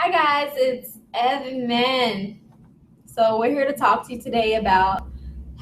Hi guys, it's Evan. So we're here to talk to you today about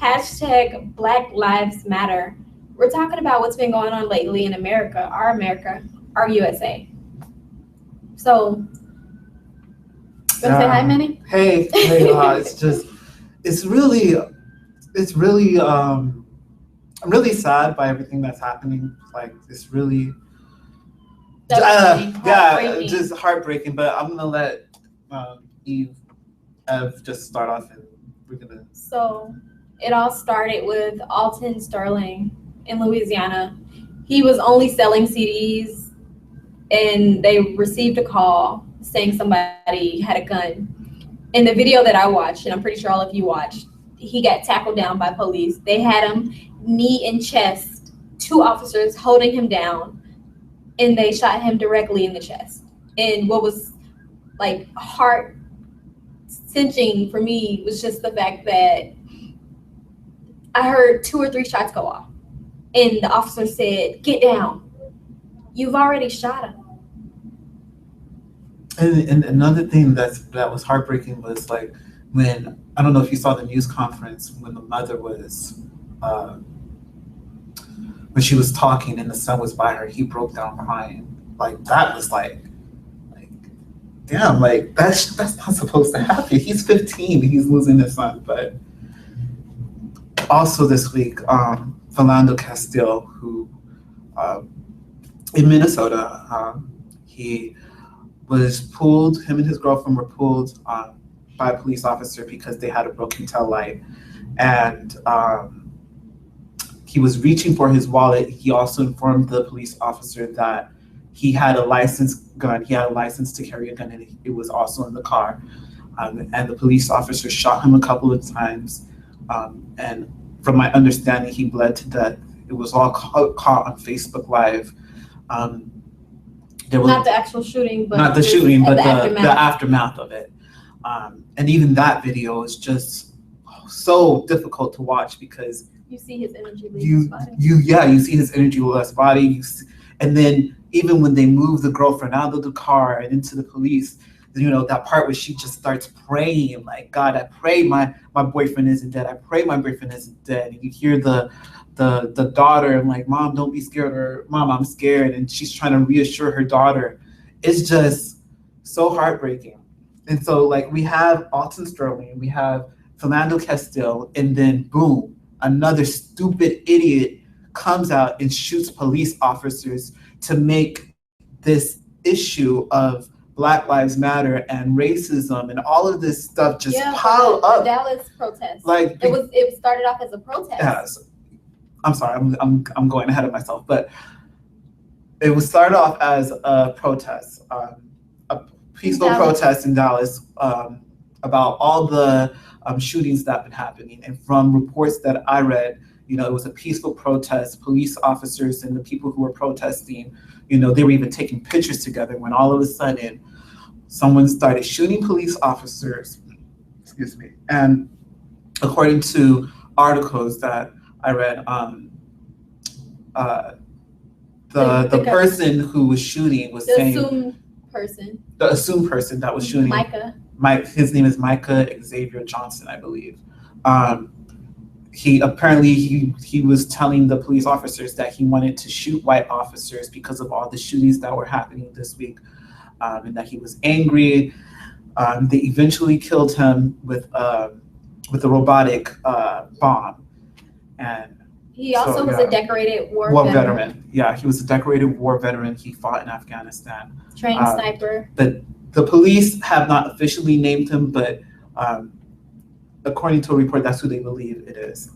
hashtag Black Lives Matter. We're talking about what's been going on lately in America, our USA. So, gonna say hi, Manny? Hey, it's really, it's really, I'm really sad by everything that's happening. Like, it's really, Heartbreaking. just heartbreaking. But I'm gonna let Ev just start off, and we're gonna. So, it all started with Alton Sterling in Louisiana. He was only selling CDs, and they received a call saying somebody had a gun. In the video that I watched, and I'm pretty sure all of you watched, he got tackled down by police. They had him knee and chest, two officers holding him down, and they shot him directly in the chest. And what was like heart cinching for me was just the fact that I heard two or three shots go off, and the officer said, "Get down. You've already shot him." And another thing that was heartbreaking was like when I don't know if you saw the news conference when the mother was uh, when she was talking and the son was by her, he broke down crying. Like that was like damn, like that's not supposed to happen. He's 15, he's losing his son. But also this week, Philando Castile, who uh, in Minnesota, he was pulled. Him and his girlfriend were pulled by a police officer because they had a broken tail light, and he was reaching for his wallet. He also informed the police officer that he had a licensed gun. He had a license to carry a gun, and it was also in the car. And the police officer shot him a couple of times. And from my understanding, he bled to death. It was all caught on Facebook Live. Um, there was Not the actual shooting, but not the shooting, but the aftermath. aftermath of it. And even that video is just so difficult to watch because You see his energy leave his body. you see his energy with his body, and then even when they move the girlfriend out of the car and into the police, that part where she just starts praying like, God, I pray my boyfriend isn't dead. I pray my boyfriend isn't dead. And you hear the daughter and like, Mom, don't be scared, or Mom, I'm scared, and she's trying to reassure her daughter. It's just so heartbreaking. And so like we have Alton Sterling, we have Philando Castile, and then boom, another stupid idiot comes out and shoots police officers to make this issue of Black Lives Matter and racism and all of this stuff just pile up. The Dallas protest. Like it started off as a protest. Yes. I'm sorry, I'm going ahead of myself, but it was started off as a protest, a peaceful protest in Dallas about all the shootings that have been happening. And from reports that I read, it was a peaceful protest. Police officers and the people who were protesting, they were even taking pictures together when all of a sudden someone started shooting police officers. Excuse me. And according to articles that I read, the person who was shooting was saying the assumed person that was shooting, his name is Micah Xavier Johnson, I believe. He apparently he was telling the police officers that he wanted to shoot white officers because of all the shootings that were happening this week, and that he was angry. They eventually killed him with a robotic bomb, and he also was a decorated war veteran. Yeah, he was a decorated war veteran. He fought in Afghanistan. Trained sniper. The police have not officially named him, but according to a report, that's who they believe it is.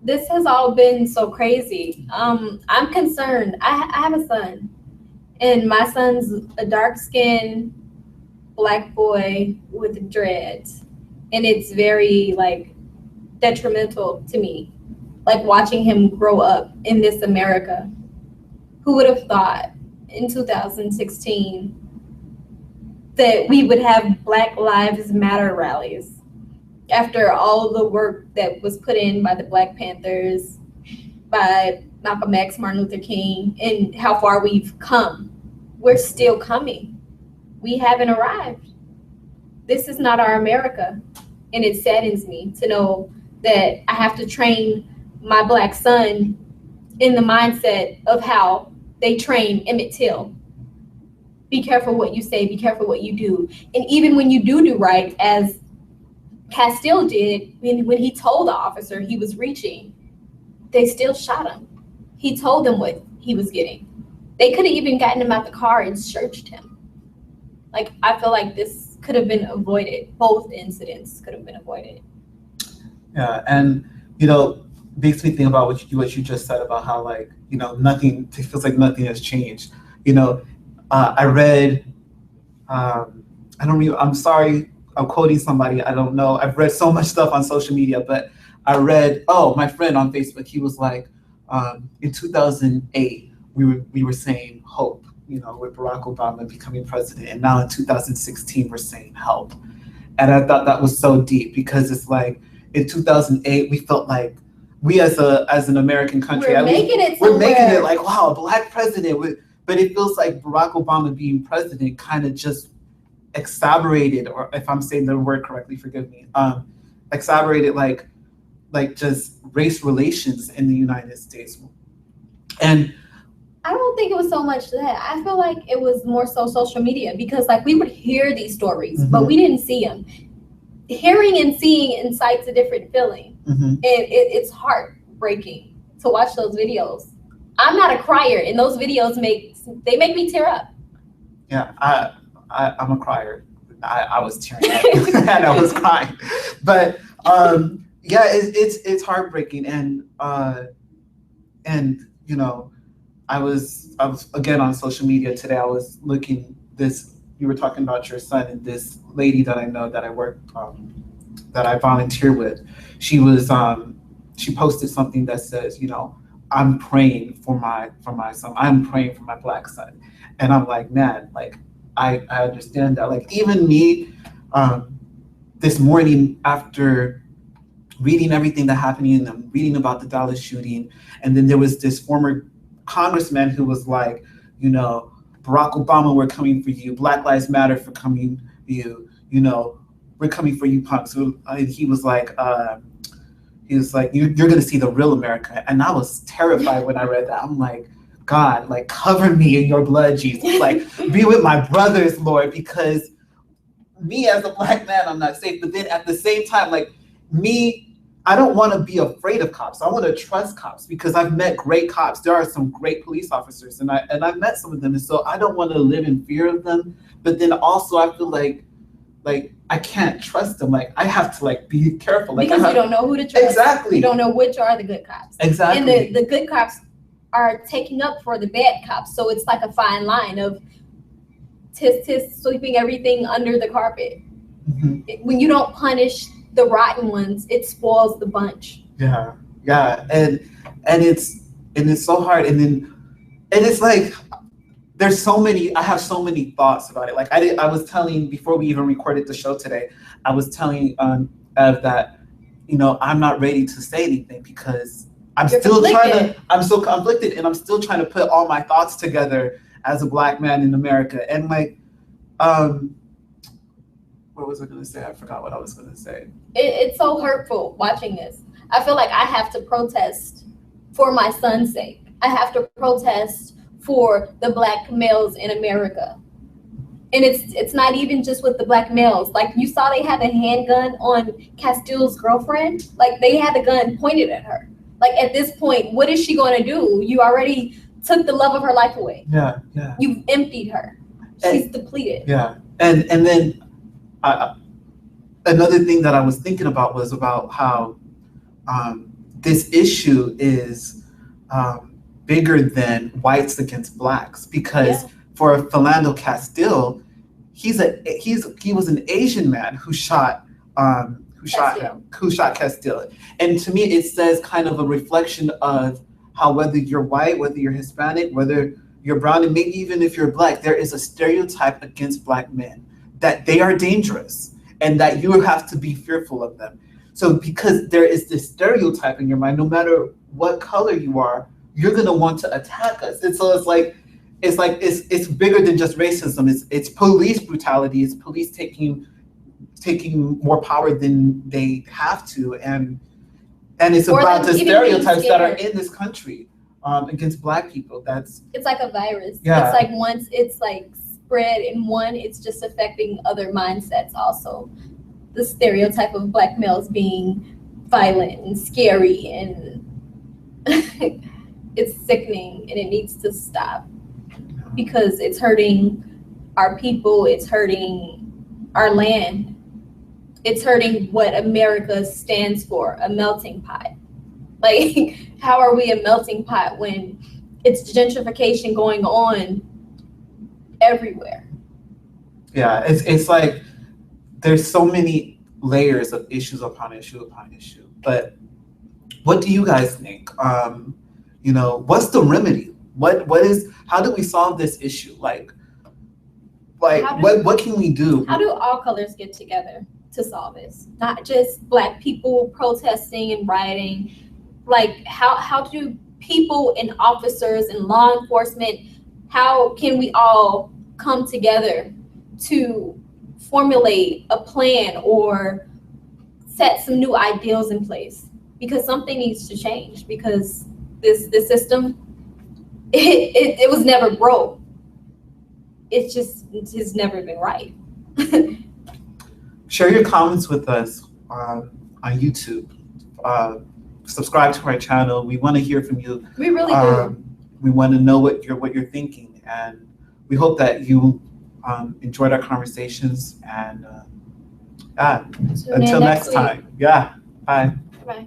This has all been so crazy. I'm concerned. I have a son, and my son's a dark-skinned Black boy with dreads, and it's very detrimental to me, watching him grow up in this America. Who would have thought in 2016 that we would have Black Lives Matter rallies after all the work that was put in by the Black Panthers, by Malcolm X, Martin Luther King, and how far we've come. We're still coming. We haven't arrived. This is not our America. And it saddens me to know that I have to train my Black son in the mindset of how they train Emmett Till. Be careful what you say, be careful what you do. And even when you do right, as Castile did, when he told the officer he was reaching, they still shot him. He told them what he was getting. They could have even gotten him out the car and searched him. Like, I feel like this could have been avoided. Both incidents could have been avoided. Yeah, and makes me think about what you just said about how, like, nothing, it feels like nothing has changed. I read, I don't even, I'm sorry, I'm quoting somebody, I don't know. I've read so much stuff on social media, but I read, my friend on Facebook, he was like, in 2008, we were saying hope, with Barack Obama becoming president. And now in 2016, we're saying help. And I thought that was so deep, because it's like, in 2008, we felt like we as an American country, we're making it like, wow, a Black president. But it feels like Barack Obama being president kind of just exacerbated, or if I'm saying the word correctly, forgive me, exacerbated like just race relations in the United States. And I don't think it was so much that. I feel like it was more so social media, because like we would hear these stories, but we didn't see them. Hearing and seeing incites a different feeling. And it's heartbreaking to watch those videos. I'm not a crier, and those videos make me tear up. Yeah, I'm a crier. I was tearing up and I was crying. But yeah, it's heartbreaking, and I was again on social media today. I was looking this. You were talking about your son, and this lady that I know that I work that I volunteer with. She was she posted something that says, I'm praying for my son. I'm praying for my Black son. And I'm like, man, like I understand that. Like, even me, this morning, after reading everything that happened, and I'm reading about the Dallas shooting, and then there was this former congressman who was like, Barack Obama, we're coming for you. Black Lives Matter for coming for you. We're coming for you, punks. And he was like, you're gonna see the real America. And I was terrified when I read that. I'm like, God, like, cover me in your blood, Jesus. Like, be with my brothers, Lord, because me as a Black man, I'm not safe. But then at the same time, like, I don't want to be afraid of cops. I want to trust cops, because I've met great cops. There are some great police officers, and I've met some of them. And so I don't want to live in fear of them. But then also I feel like I can't trust them. Like, I have to like be careful. Like, because you don't know who to trust. Exactly. You don't know which are the good cops. Exactly. And the good cops are taking up for the bad cops. So it's like a fine line of tisk sweeping everything under the carpet. When you don't punish the rotten ones, it spoils the bunch. Yeah, and it's so hard. And it's like there's so many. I have so many thoughts about it. Like I was telling before we even recorded the show today. I was telling Ev that I'm not ready to say anything, because I'm so conflicted, and I'm still trying to put all my thoughts together as a Black man in America. And like, what was I going to say? I forgot what I was going to say. It's so hurtful watching this. I feel like I have to protest for my son's sake. I have to protest for the Black males in America. And it's not even just with the Black males. Like, you saw they had a handgun on Castile's girlfriend. Like, they had the gun pointed at her. Like, at this point, what is she going to do? You already took the love of her life away. Yeah. You've emptied her. She's depleted. Yeah. And then another thing that I was thinking about was about how this issue is bigger than whites against Blacks, because for Philando Castile, he was an Asian man who shot Castile. And to me, it says kind of a reflection of how, whether you're white, whether you're Hispanic, whether you're brown, and maybe even if you're Black, there is a stereotype against Black men that they are dangerous and that you have to be fearful of them. So because there is this stereotype in your mind, no matter what color you are, you're going to want to attack us. And so it's like, it's like it's bigger than just racism. It's police brutality. It's police taking more power than they have to, and it's Or about them the even stereotypes being that are scared. in this country against Black people. It's like a virus. Yeah. It's like once it's like spread in one, it's just affecting other mindsets also. The stereotype of Black males being violent and scary, and it's sickening, and it needs to stop because it's hurting our people, it's hurting our land, it's hurting what America stands for, a melting pot. Like, how are we a melting pot when it's gentrification going on everywhere? Yeah, it's like there's so many layers of issue upon issue upon issue. But what do you guys think? What's the remedy? How do we solve this issue? Like what can we do? How do all colors get together to solve this? Not just Black people protesting and rioting. Like, how do people and officers and law enforcement, how can we all come together to formulate a plan or set some new ideals in place? Because something needs to change, because this system, it was never broke. It has never been right. Share your comments with us on YouTube. Subscribe to our channel. We want to hear from you. We really do. We want to know what you're thinking, and we hope that you enjoyed our conversations. And until next time. Yeah. Bye. Bye.